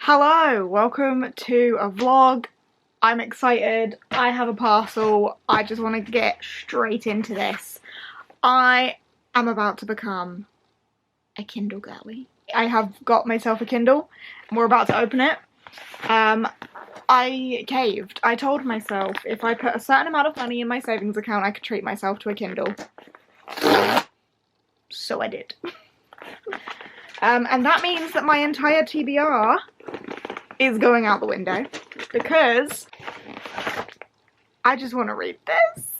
Hello, welcome to a vlog. I'm excited. I have a parcel. I just want to get straight into this. I am about to become a Kindle girly. I have got myself a Kindle and we're about to open it. I caved. I told myself if I put a certain amount of money in my savings account, I could treat myself to a Kindle. So I did. And that means that my entire TBR is going out the window because I just want to read this.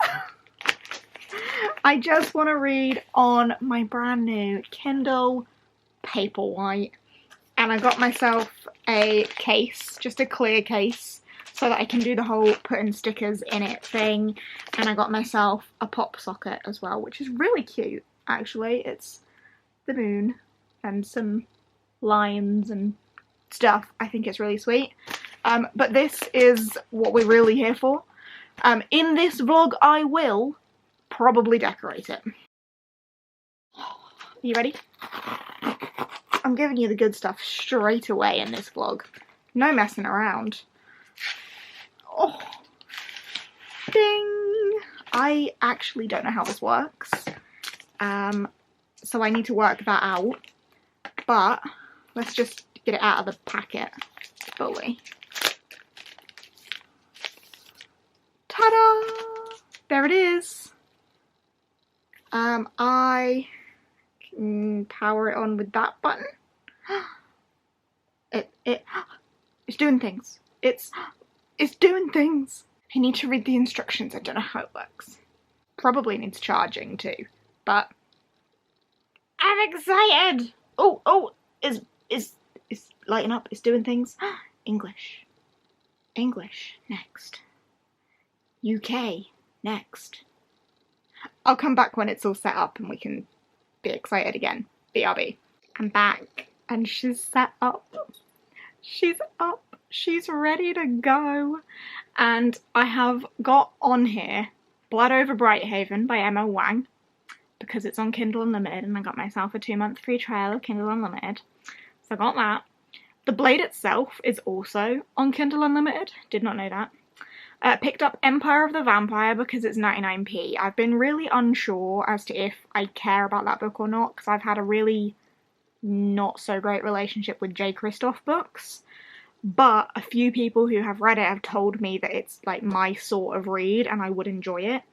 I just want to read on my brand new Kindle Paperwhite, and I got myself a case, just a clear case, so that I can do the whole putting stickers in it thing, and I got myself a pop socket as well, which is really cute actually. It's the moon and some lines and stuff. I think it's really sweet. But this is what we're really here for. In this vlog I will probably decorate it. Are you ready? I'm giving you the good stuff straight away in this vlog. No messing around. Oh, ding! I actually don't know how this works. So I need to work that out. But let's just get it out of the packet fully. Ta-da! There it is. I can power it on with that button. It's doing things. It's doing things. I need to read the instructions. I don't know how it works. Probably needs charging too, but I'm excited. Oh, is lighting up. It's doing things. English next. UK next. I'll come back when it's all set up and we can be excited again. BRB. I'm back and she's set up. She's up. She's ready to go. And I have got on here Blood Over Brighthaven by Emma Wang, because it's on Kindle Unlimited and I got myself a 2-month free trial of Kindle Unlimited. So I got that. The Blade itself is also on Kindle Unlimited. Did not know that. Picked up Empire of the Vampire because it's 99p. I've been really unsure as to if I care about that book or not, because I've had a really not so great relationship with J. Kristoff books. But a few people who have read it have told me that it's like my sort of read and I would enjoy it.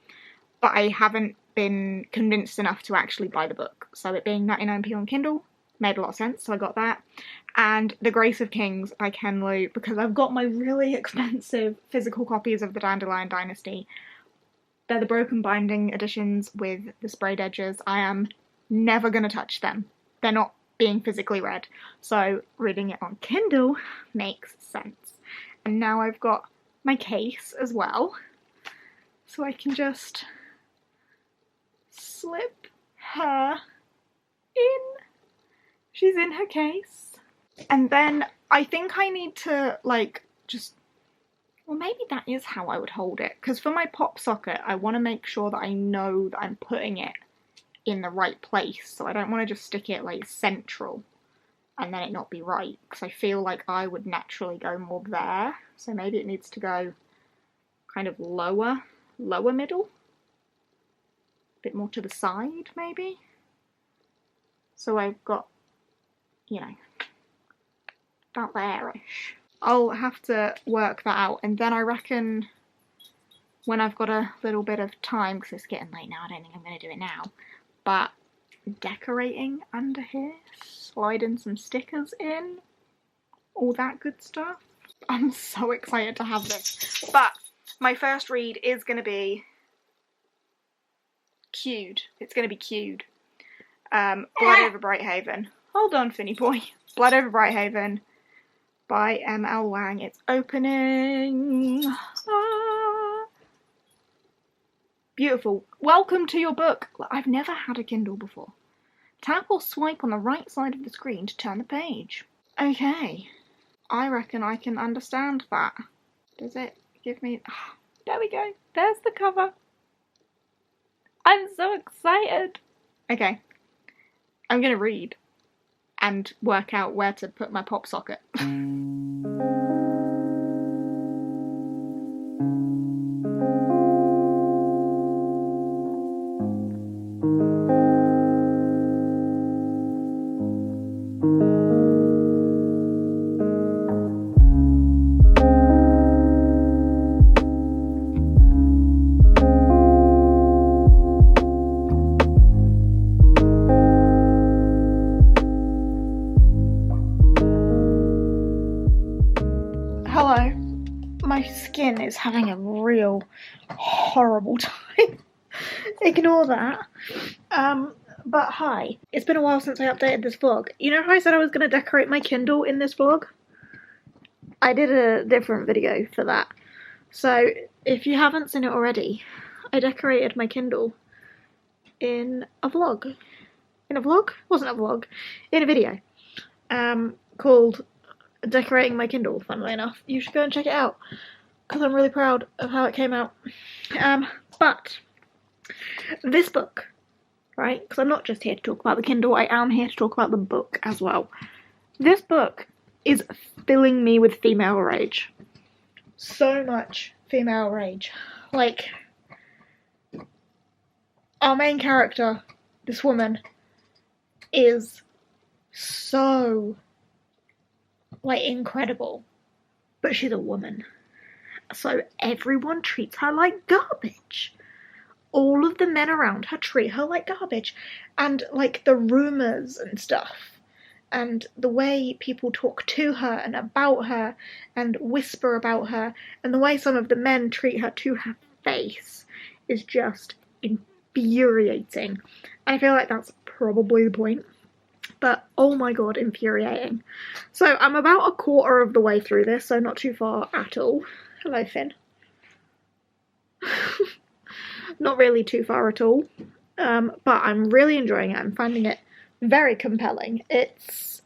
But I haven't been convinced enough to actually buy the book. So it being 99p on Kindle made a lot of sense, so I got that. And The Grace of Kings by Ken Liu, because I've got my really expensive physical copies of the Dandelion Dynasty. They're the broken binding editions with the sprayed edges. I am never going to touch them. They're not being physically read. So reading it on Kindle makes sense. And now I've got my case as well, so I can just slip her in. She's in her case. And then I think I need to well, maybe that is how I would hold it, because for my pop socket I want to make sure that I know that I'm putting it in the right place, so I don't want to just stick it like central and then it not be right, because I feel like I would naturally go more there, so maybe it needs to go kind of lower middle, a bit more to the side maybe, so I've got, you know, about there-ish. I'll have to work that out, and then I reckon when I've got a little bit of time, because it's getting late now, I don't think I'm going to do it now, but decorating under here, sliding some stickers in, all that good stuff. I'm so excited to have this. But my first read is going to be cued. It's going to be cued. Blood Over Brighthaven. Hold on, Finny boy. Blood Over Brighthaven by M.L. Wang. It's opening. Ah. Beautiful. Welcome to your book. I've never had a Kindle before. Tap or swipe on the right side of the screen to turn the page. Okay. I reckon I can understand that. Does it give me... Oh, there we go. There's the cover. I'm so excited. Okay. I'm going to read and work out where to put my pop socket. My skin is having a real horrible time. Ignore that. But hi. It's been a while since I updated this vlog. You know how I said I was going to decorate my Kindle in this vlog? I did a different video for that. So, if you haven't seen it already, I decorated my Kindle in a vlog. In a vlog? Wasn't a vlog. In a video. Called Decorating My Kindle, funnily enough. You should go and check it out, because I'm really proud of how it came out. But this book, right, because I'm not just here to talk about the Kindle, I am here to talk about the book as well. This book is filling me with female rage. So much female rage. Like, our main character, this woman, is so, like, incredible. But she's a woman. So everyone treats her like garbage. All of the men around her treat her like garbage. And, like, the rumours and stuff, and the way people talk to her and about her and whisper about her, and the way some of the men treat her to her face is just infuriating. I feel like that's probably the point. But, oh my god, infuriating. So, I'm about a quarter of the way through this, so not too far at all. Hello, Finn. Not really too far at all. But I'm really enjoying it. I'm finding it very compelling. It's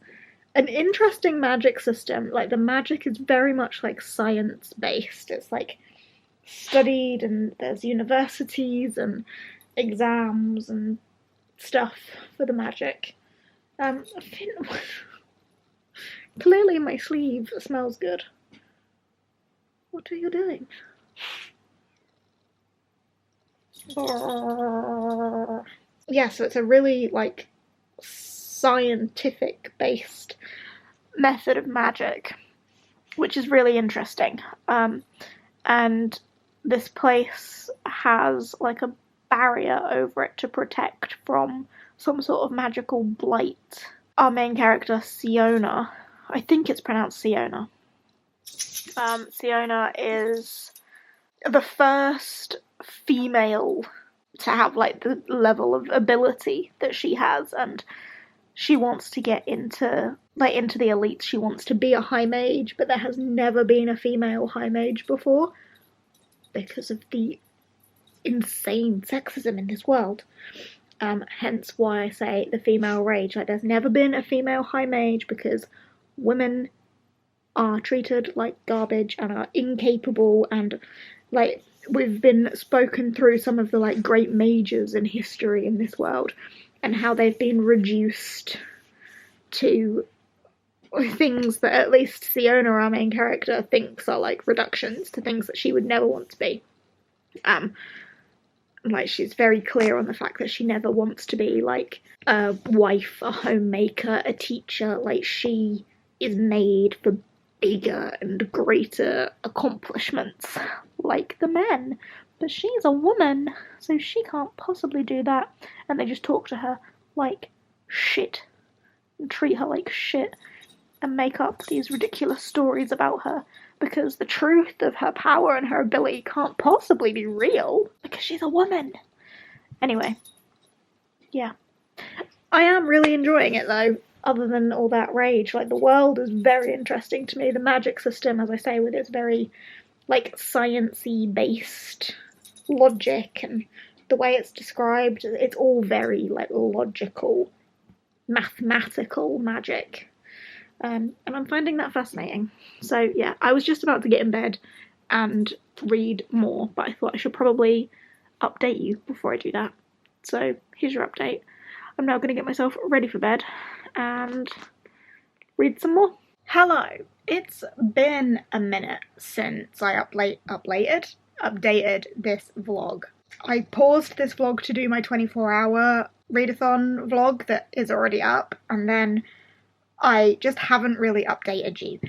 an interesting magic system. Like, the magic is very much, like, science-based. It's, like, studied, and there's universities and exams and stuff for the magic. Clearly my sleeve smells good. What are you doing? Yeah, so it's a really, like, scientific based method of magic, which is really interesting. And this place has, like, a barrier over it to protect from some sort of magical blight. Our main character, Siona, I think it's pronounced Siona. Siona is the first female to have, like, the level of ability that she has, and she wants to get into the elites. She wants to be a high mage, but there has never been a female high mage before because of the insane sexism in this world. Hence why I say the female rage. Like, there's never been a female high mage because women are treated like garbage and are incapable, and, like, we've been spoken through some of the, like, great mages in history in this world and how they've been reduced to things that at least Siona, our main character, thinks are, like, reductions to things that she would never want to be. Like, she's very clear on the fact that she never wants to be, like, a wife, a homemaker, a teacher. Like, she is made for bigger and greater accomplishments, like the men. But she's a woman, so she can't possibly do that. And they just talk to her like shit, and treat her like shit, and make up these ridiculous stories about her, because the truth of her power and her ability can't possibly be real, because she's a woman. Anyway, yeah. I am really enjoying it, though, other than all that rage. Like, the world is very interesting to me. The magic system, as I say, with its very, like, science-y based logic, and the way it's described, it's all very, like, logical, mathematical magic. And I'm finding that fascinating. So, yeah, I was just about to get in bed and read more, but I thought I should probably update you before I do that. So, here's your update. I'm now going to get myself ready for bed and read some more. Hello! It's been a minute since I updated this vlog. I paused this vlog to do my 24-hour readathon vlog that is already up, and then I just haven't really updated you.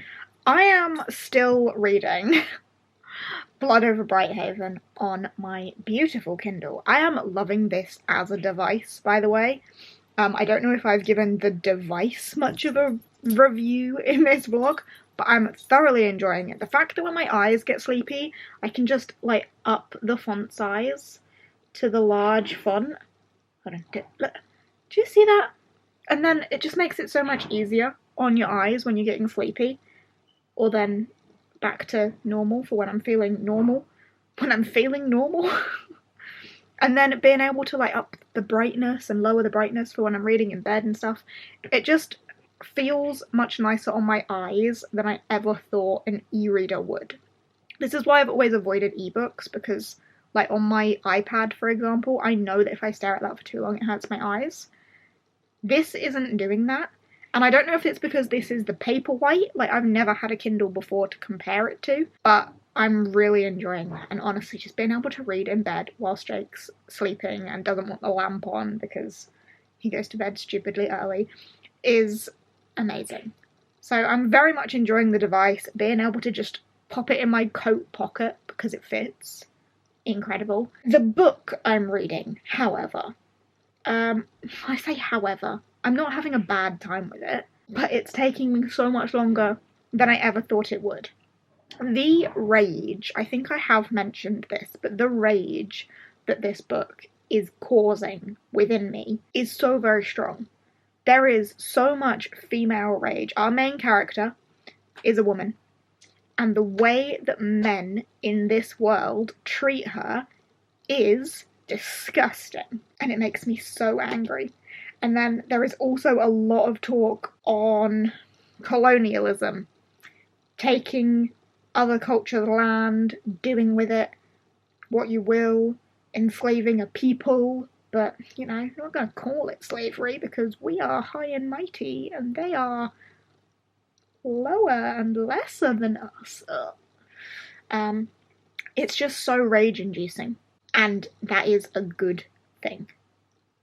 I am still reading Blood over Brighthaven on my beautiful Kindle. I am loving this as a device, by the way. I don't know if I've given the device much of a review in this vlog, but I'm thoroughly enjoying it. The fact that when my eyes get sleepy, I can just like up the font size to the large font. Hold on, do you see that? And then it just makes it so much easier on your eyes when you're getting sleepy, or then back to normal for when I'm feeling normal. And then being able to like up the brightness and lower the brightness for when I'm reading in bed and stuff. It just feels much nicer on my eyes than I ever thought an e-reader would. This is why I've always avoided ebooks, because like on my iPad, for example, I know that if I stare at that for too long, it hurts my eyes. This isn't doing that. And I don't know if it's because this is the Paperwhite, like I've never had a Kindle before to compare it to, but I'm really enjoying that. And honestly, just being able to read in bed whilst Jake's sleeping and doesn't want the lamp on because he goes to bed stupidly early is amazing. So I'm very much enjoying the device, being able to just pop it in my coat pocket because it fits. Incredible. The book I'm reading, however, I'm not having a bad time with it, but it's taking me so much longer than I ever thought it would. The rage, I think I have mentioned this, but the rage that this book is causing within me is so very strong. There is so much female rage. Our main character is a woman, and the way that men in this world treat her is disgusting, and it makes me so angry. And then there is also a lot of talk on colonialism, taking other cultures' land, doing with it what you will, enslaving a people, but, you know, you're not going to call it slavery because we are high and mighty and they are lower and lesser than us. It's just so rage-inducing, and that is a good thing.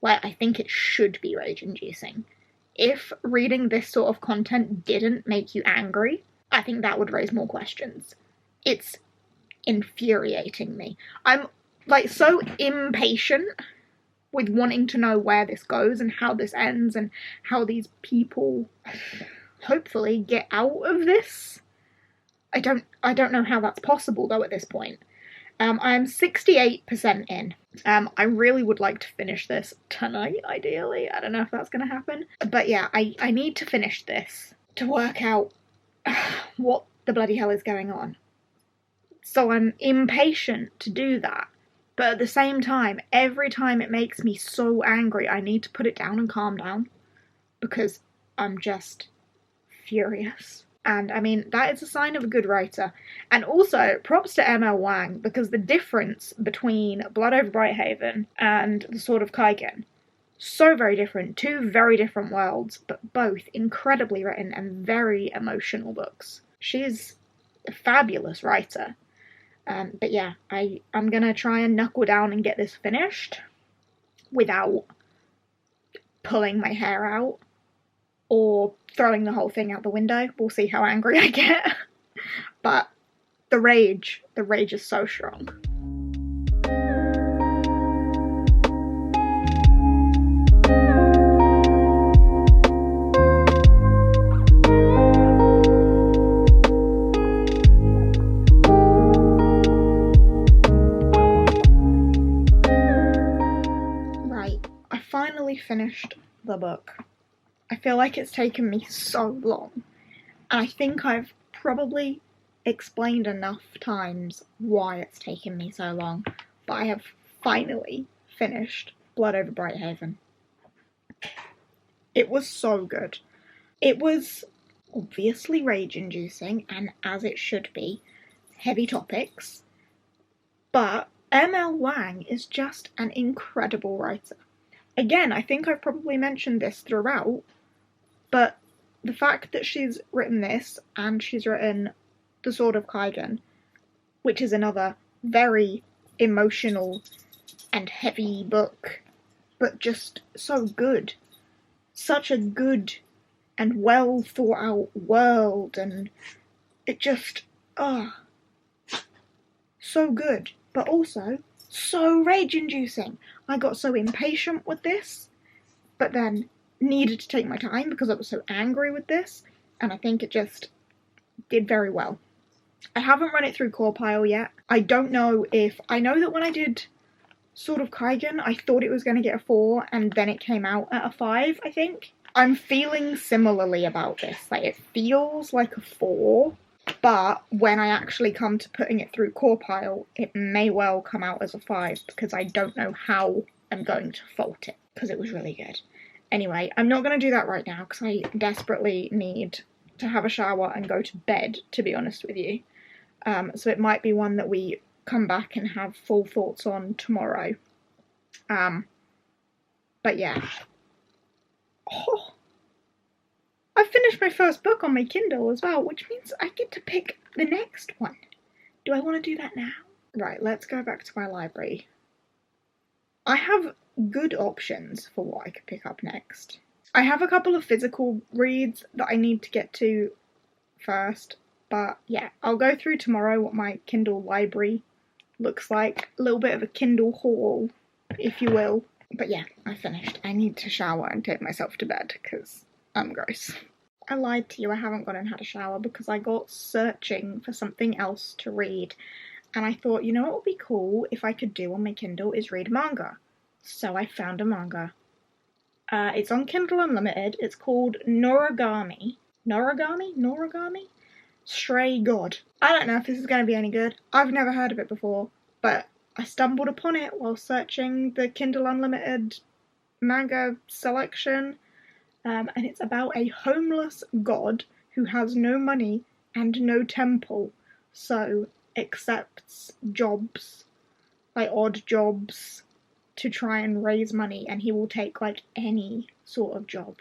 Like, I think it should be rage-inducing. If reading this sort of content didn't make you angry, I think that would raise more questions. It's infuriating me. I'm, like, so impatient with wanting to know where this goes and how this ends and how these people hopefully get out of this. I don't know how that's possible, though, at this point. I'm 68% in. I really would like to finish this tonight, ideally. I don't know if that's going to happen. But yeah, I need to finish this to work out what the bloody hell is going on. So I'm impatient to do that. But at the same time, every time it makes me so angry, I need to put it down and calm down. Because I'm just furious. And I mean, that is a sign of a good writer. And also, props to M.L. Wang, because the difference between Blood Over Brighthaven and The Sword of Kaigen, so very different. Two very different worlds, but both incredibly written and very emotional books. She's a fabulous writer. But yeah, I'm gonna try and knuckle down and get this finished without pulling my hair out or throwing the whole thing out the window. We'll see how angry I get. But the rage is so strong. Right, I finally finished the book. I feel like it's taken me so long, and I think I've probably explained enough times why it's taken me so long, but I have finally finished Blood Over Brighthaven. It was so good. It was obviously rage-inducing, and as it should be, heavy topics, but M.L. Wang is just an incredible writer. Again, I think I've probably mentioned this throughout, but the fact that she's written this, and she's written The Sword of Kaigen, which is another very emotional and heavy book, but just so good. Such a good and well thought out world, and it just, so good, but also so rage-inducing. I got so impatient with this, but then needed to take my time because I was so angry with this, and I think it just did very well. I haven't run it through Corepile yet. I don't know if... I know that when I did Sword of Kaigen, I thought it was going to get a 4, and then it came out at a 5, I think. I'm feeling similarly about this. Like, it feels like a 4, but when I actually come to putting it through Corepile, it may well come out as a 5, because I don't know how I'm going to fault it, because it was really good. Anyway, I'm not going to do that right now, because I desperately need to have a shower and go to bed, to be honest with you. So it might be one that we come back and have full thoughts on tomorrow. But yeah. Oh, I finished my first book on my Kindle as well, which means I get to pick the next one. Do I want to do that now? Right, let's go back to my library. I have good options for what I could pick up next. I have a couple of physical reads that I need to get to first, but yeah, I'll go through tomorrow what my Kindle library looks like. A little bit of a Kindle haul, if you will. But yeah, I finished. I need to shower and take myself to bed because I'm gross. I lied to you, I haven't gone and had a shower because I got searching for something else to read. And I thought, you know what would be cool if I could do on my Kindle is read manga. So I found a manga. It's on Kindle Unlimited. It's called Noragami. Noragami? Stray God. I don't know if this is going to be any good. I've never heard of it before, but I stumbled upon it while searching the Kindle Unlimited manga selection. And it's about a homeless god who has no money and no temple, so accepts jobs, like odd jobs, to try and raise money, and he will take like any sort of job.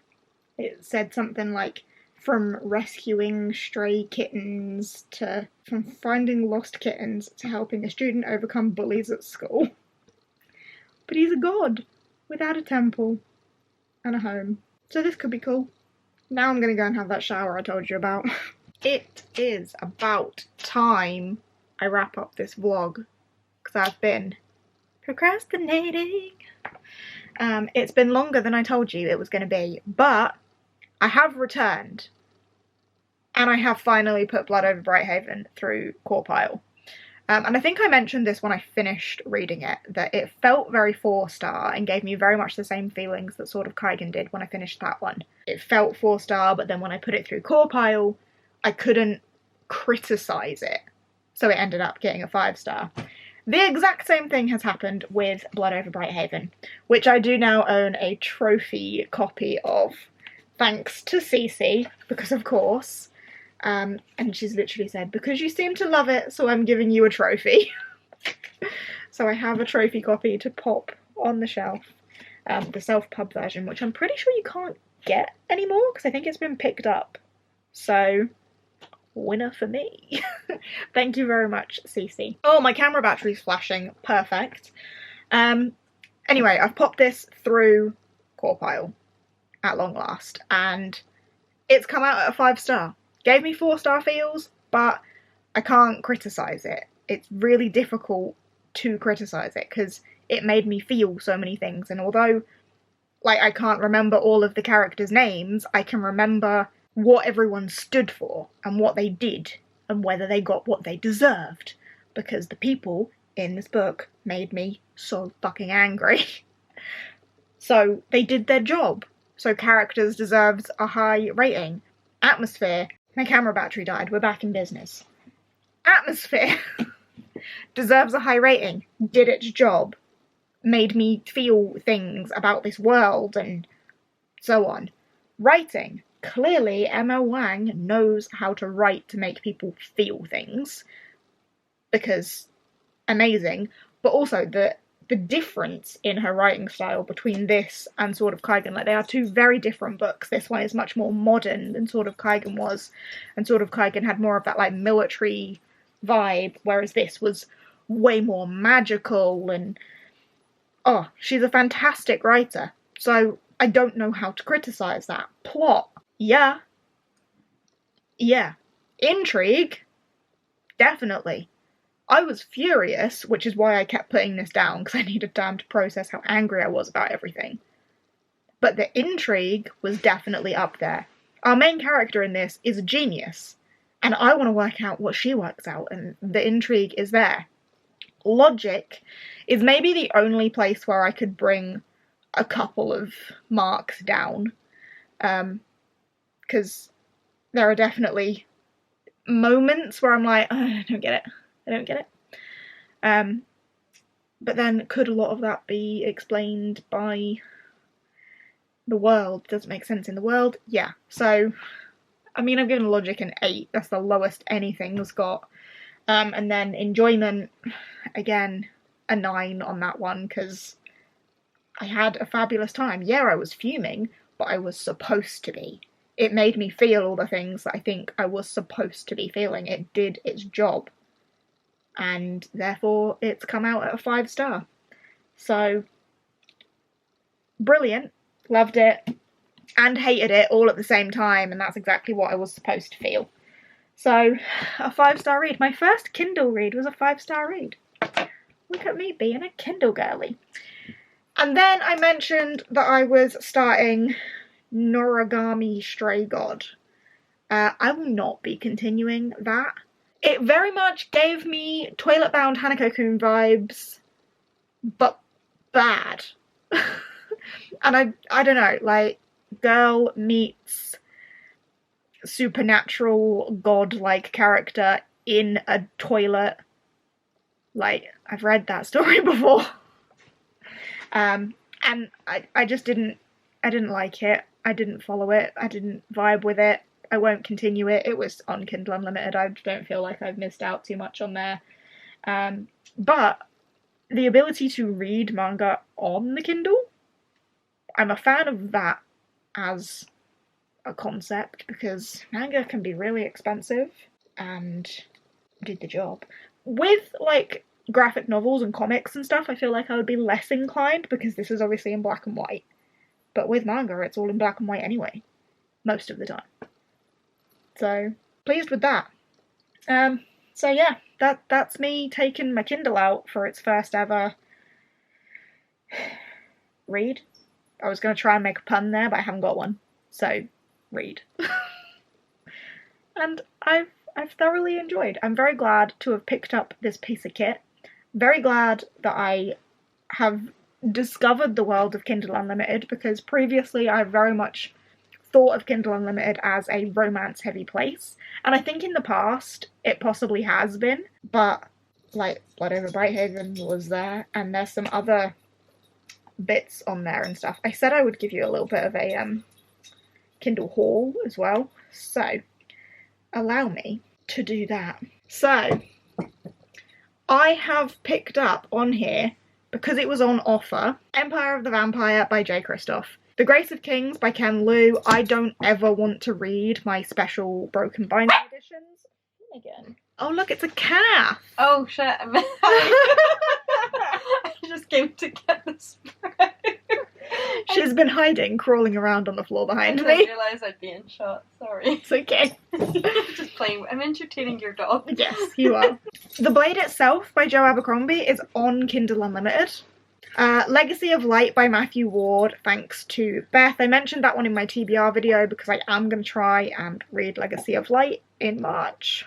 It said something like from rescuing stray kittens to from finding lost kittens to helping a student overcome bullies at school. But he's a god without a temple and a home. So this could be cool. Now I'm gonna go and have that shower I told you about. It is about time I wrap up this vlog because I've been procrastinating. It's been longer than I told you it was going to be, but I have returned and I have finally put Blood Over Brighthaven through Corepile. And I think I mentioned this when I finished reading it, that it felt very 4-star and gave me very much the same feelings that Sword of Kaigen did when I finished that one. It felt 4-star, but then when I put it through Corepile, I couldn't criticise it, so it ended up getting a 5-star. The exact same thing has happened with Blood Over Brighthaven, which I do now own a trophy copy of, thanks to Cece, because of course. And she's literally said, because you seem to love it, so I'm giving you a trophy. So I have a trophy copy to pop on the shelf, the self-pub version, which I'm pretty sure you can't get anymore, because I think it's been picked up. So, winner for me. Thank you very much, Cece. Oh, my camera battery's flashing. Perfect. Anyway, I've popped this through Corepile at long last, and it's come out at a 5-star. Gave me 4-star feels, but I can't criticise it. It's really difficult to criticise it because it made me feel so many things, and although like I can't remember all of the characters' names, I can remember what everyone stood for and what they did and whether they got what they deserved, because the people in this book made me so fucking angry. So they did their job. So characters deserves a high rating. Atmosphere. My camera battery died. We're back in business. Atmosphere deserves a high rating. Did its job. Made me feel things about this world and so on. Writing. Clearly, Emma Wang knows how to write to make people feel things, because amazing, but also the difference in her writing style between this and Sword of Kaigen, like they are two very different books. This one is much more modern than Sword of Kaigen was, and Sword of Kaigen had more of that like military vibe, whereas this was way more magical, and oh, she's a fantastic writer, so I don't know how to criticise that. Plot. Yeah. Intrigue? Definitely. I was furious, which is why I kept putting this down, because I needed time to process how angry I was about everything. But the intrigue was definitely up there. Our main character in this is a genius. and I want to work out what she works out, and the intrigue is there. Logic is maybe the only place where I could bring a couple of marks down, because there are definitely moments where I'm like, oh, I don't get it. But then could a lot of that be explained by the world? Does it make sense in the world? Yeah. So, I mean, I've given logic an 8. That's the lowest anything's got. And then enjoyment, again, a 9 on that one, because I had a fabulous time. Yeah, I was fuming, but I was supposed to be. It made me feel all the things that I think I was supposed to be feeling. It did its job. And therefore, it's come out at a 5-star. So, brilliant. Loved it. And hated it all at the same time. And that's exactly what I was supposed to feel. So, a 5-star read. My first Kindle read was a 5-star read. Look at me being a Kindle girly. And then I mentioned that I was starting Noragami Stray God. I will not be continuing that. It very much gave me Toilet Bound Hanako-kun vibes, but bad. And I don't know, like, girl meets supernatural god-like character in a toilet. Like, I've read that story before. And I just didn't like it. I didn't follow it. I didn't vibe with it. I won't continue it. It was on Kindle Unlimited. I don't feel like I've missed out too much on there. But the ability to read manga on the Kindle, I'm a fan of that as a concept, because manga can be really expensive and did the job. With, like, graphic novels and comics and stuff, I feel like I would be less inclined, because this is obviously in black and white. But with manga, it's all in black and white anyway, most of the time. So, pleased with that. So yeah, that's me taking my Kindle out for its first ever read. I was going to try and make a pun there, but I haven't got one. So, read. And I've thoroughly enjoyed. I'm very glad to have picked up this piece of kit. Very glad that I have discovered the world of Kindle Unlimited, because previously I very much thought of Kindle Unlimited as a romance-heavy place, and I think in the past it possibly has been, but, like, Blood Over Brighthaven was there, and there's some other bits on there and stuff. I said I would give you a little bit of a Kindle haul as well, so allow me to do that. So, I have picked up on here, because it was on offer, Empire of the Vampire by J. Christoph. The Grace of Kings by Ken Liu. I don't ever want to read my special broken binding editions again. Oh look, it's a calf! Oh shit, I just came to get the spray. She's been hiding, crawling around on the floor behind me. I didn't realise I'd be in shot, sorry. It's okay. Just playing, I'm entertaining your dog. Yes, you are. The Blade itself by Joe Abercrombie is on Kindle Unlimited. Legacy of Light by Matthew Ward, thanks to Beth. I mentioned that one in my TBR video because I am going to try and read Legacy of Light in March.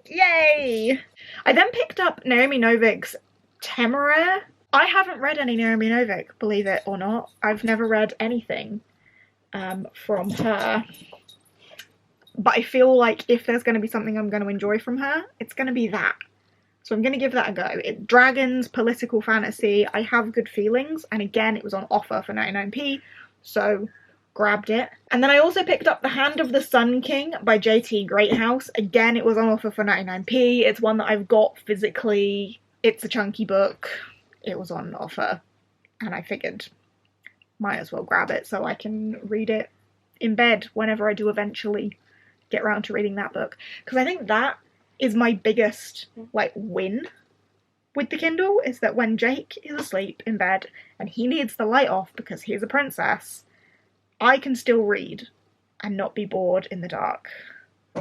Yay! I then picked up Naomi Novik's Temeraire. I haven't read any Naomi Novik, believe it or not. I've never read anything from her. But I feel like if there's going to be something I'm going to enjoy from her, it's going to be that. So I'm going to give that a go. Dragons, political fantasy, I have good feelings. And again, it was on offer for 99p, so grabbed it. And then I also picked up The Hand of the Sun King by J.T. Greathouse. Again, it was on offer for 99p. It's one that I've got physically. It's a chunky book. It was on offer. And I figured, might as well grab it so I can read it in bed whenever I do eventually get around to reading that book. Because I think that is my biggest, like, win with the Kindle, is that when Jake is asleep in bed and he needs the light off because he's a princess, I can still read and not be bored in the dark.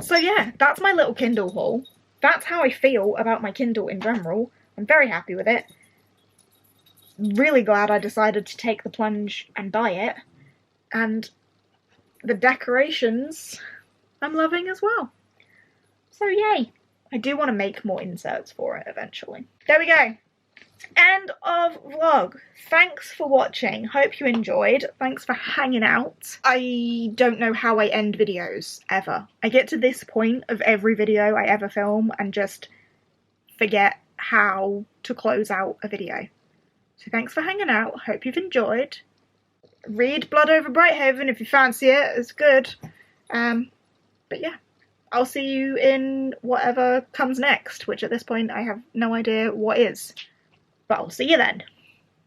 So yeah, that's my little Kindle haul. That's how I feel about my Kindle in general. I'm very happy with it. Really glad I decided to take the plunge and buy it. And the decorations I'm loving as well. So yay. I do want to make more inserts for it eventually. There we go. End of vlog. Thanks for watching. Hope you enjoyed. Thanks for hanging out. I don't know how I end videos ever. I get to this point of every video I ever film and just forget how to close out a video. So thanks for hanging out. Hope you've enjoyed. Read Blood Over Brighthaven if you fancy it. It's good. But yeah. I'll see you in whatever comes next, which at this point I have no idea what is. But I'll see you then.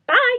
Bye!